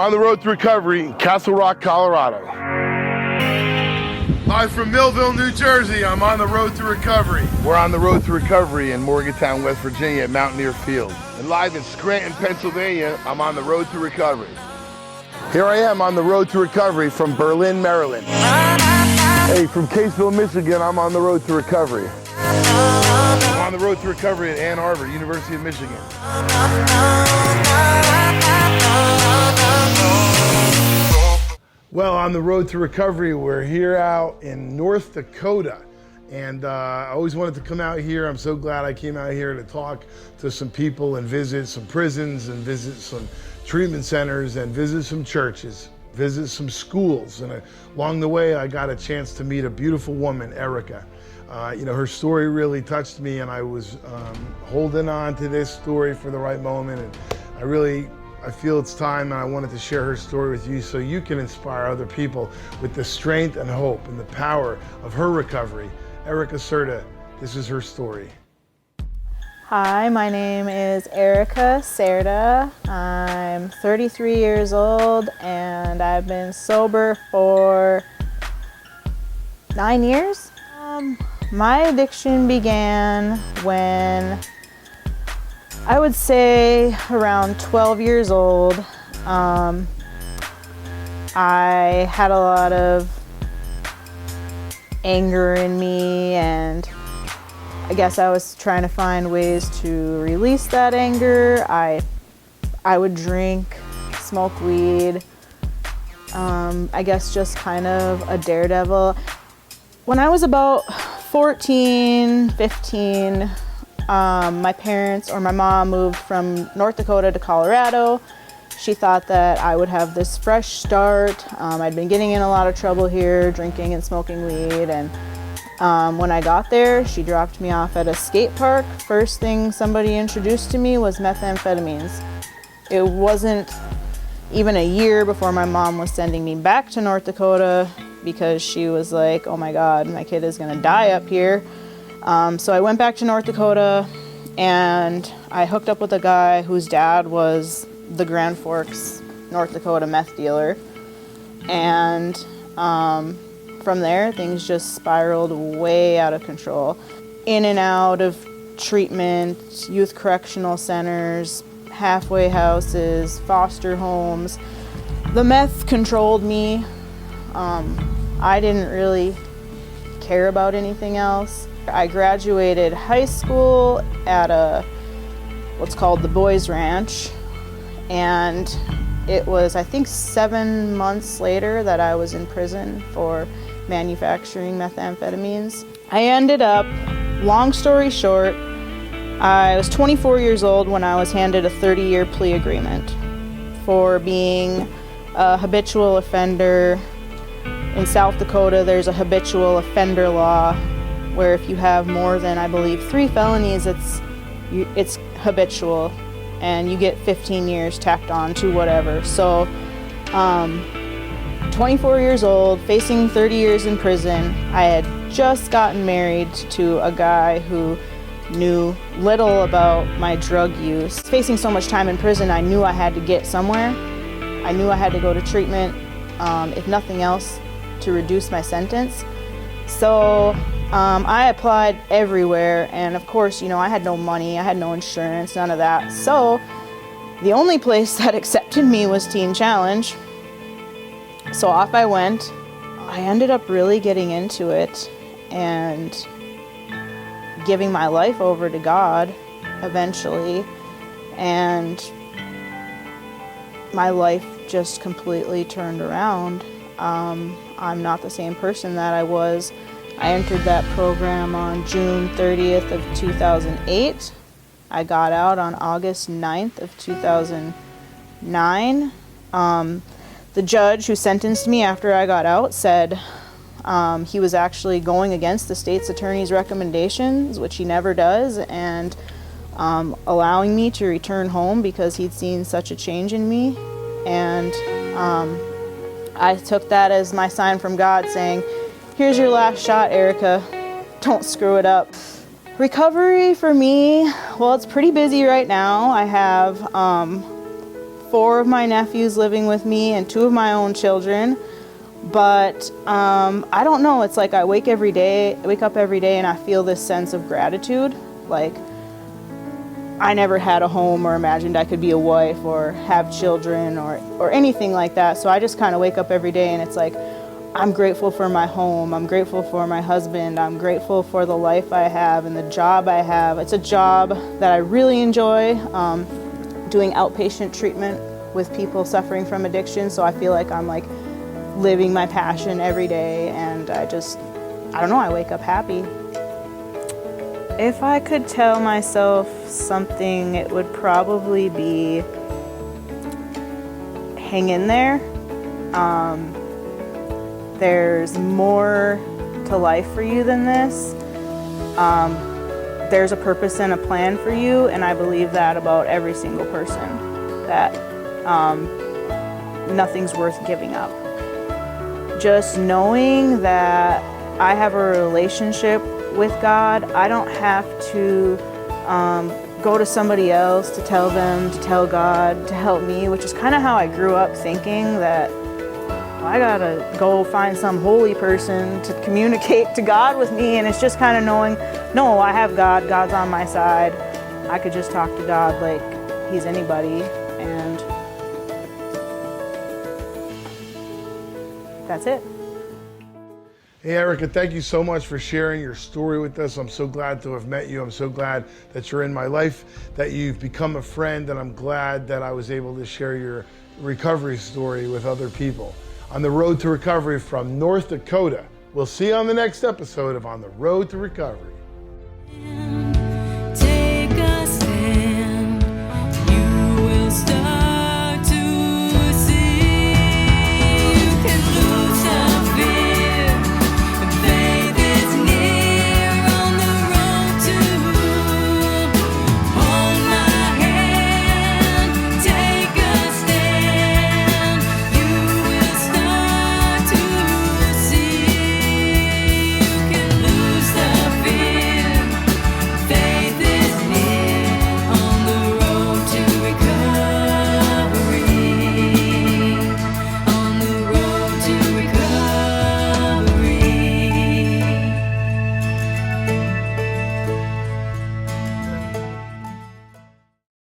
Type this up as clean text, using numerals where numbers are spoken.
on the road to recovery in Castle Rock, Colorado. Live from Millville, New Jersey, I'm on the road to recovery. We're on the road to recovery in Morgantown, West Virginia at Mountaineer Field. And live in Scranton, Pennsylvania, I'm on the road to recovery. Here I am on the road to recovery from Berlin, Maryland. Hey, from Caseville, Michigan, I'm on the road to recovery. I'm on the road to recovery at Ann Arbor, University of Michigan. Well, on the road to recovery, we're here out in North Dakota. And I always wanted to come out here. I'm so glad I came out here to talk to some people and visit some prisons and visit some treatment centers and visit some churches, visit some schools. And along the way, I got a chance to meet a beautiful woman, Erica. Her story really touched me, and I was holding on to this story for the right moment. And I feel it's time, and I wanted to share her story with you so you can inspire other people with the strength and hope and the power of her recovery. Erica Cerda, this is her story. Hi, my name is Erica Cerda. I'm 33 years old, and I've been sober for 9 years. My addiction began when I would say around 12 years old. I had a lot of anger in me, and I guess I was trying to find ways to release that anger. I would drink, smoke weed, I guess just kind of a daredevil. When I was about 14, 15, my parents or my mom moved from North Dakota to Colorado. She thought that I would have this fresh start. I'd been getting in a lot of trouble here, drinking and smoking weed. And when I got there, she dropped me off at a skate park. First thing somebody introduced to me was methamphetamines. It wasn't even a year before my mom was sending me back to North Dakota because she was like, oh my God, my kid is gonna die up here. So I went back to North Dakota, and I hooked up with a guy whose dad was the Grand Forks, North Dakota meth dealer. And from there, things just spiraled way out of control. In and out of treatment, youth correctional centers, halfway houses, foster homes. The meth controlled me. I didn't really care about anything else. I graduated high school at what's called the Boys Ranch, and it was, I think, 7 months later that I was in prison for manufacturing methamphetamines. I ended up, long story short, I was 24 years old when I was handed a 30-year plea agreement for being a habitual offender. In South Dakota, there's a habitual offender law where if you have more than, I believe, 3 felonies, it's habitual, and you get 15 years tacked on to whatever. So 24 years old, facing 30 years in prison. I had just gotten married to a guy who knew little about my drug use. Facing so much time in prison, I knew I had to get somewhere. I knew I had to go to treatment, if nothing else, to reduce my sentence. So I applied everywhere, and of course, I had no money, I had no insurance, none of that. So the only place that accepted me was Teen Challenge. So off I went. I ended up really getting into it and giving my life over to God eventually, and my life just completely turned around. I'm not the same person that I was. I entered that program on June 30th of 2008. I got out on August 9th of 2009. The judge who sentenced me after I got out said he was actually going against the state's attorney's recommendations, which he never does, and allowing me to return home because he'd seen such a change in me. And I took that as my sign from God saying, here's your last shot, Erica. Don't screw it up. Recovery for me, well, it's pretty busy right now. I have 4 of my nephews living with me and 2 of my own children. But I don't know, it's like I wake up every day and I feel this sense of gratitude. Like, I never had a home or imagined I could be a wife or have children or anything like that. So I just kind of wake up every day and it's like, I'm grateful for my home. I'm grateful for my husband. I'm grateful for the life I have and the job I have. It's a job that I really enjoy, doing outpatient treatment with people suffering from addiction. So I feel like I'm like living my passion every day, and I don't know, I wake up happy. If I could tell myself something, it would probably be hang in there. There's more to life for you than this. There's a purpose and a plan for you, and I believe that about every single person, that nothing's worth giving up. Just knowing that I have a relationship with God, I don't have to go to somebody else to tell them, to tell God to help me, which is kind of how I grew up thinking, that I gotta go find some holy person to communicate to God with me. And it's just kind of knowing, no, I have God, God's on my side. I could just talk to God like he's anybody, and that's it. Hey, Erica, thank you so much for sharing your story with us. I'm so glad to have met you. I'm so glad that you're in my life, that you've become a friend, and I'm glad that I was able to share your recovery story with other people. On the road to recovery from North Dakota. We'll see you on the next episode of On the Road to Recovery.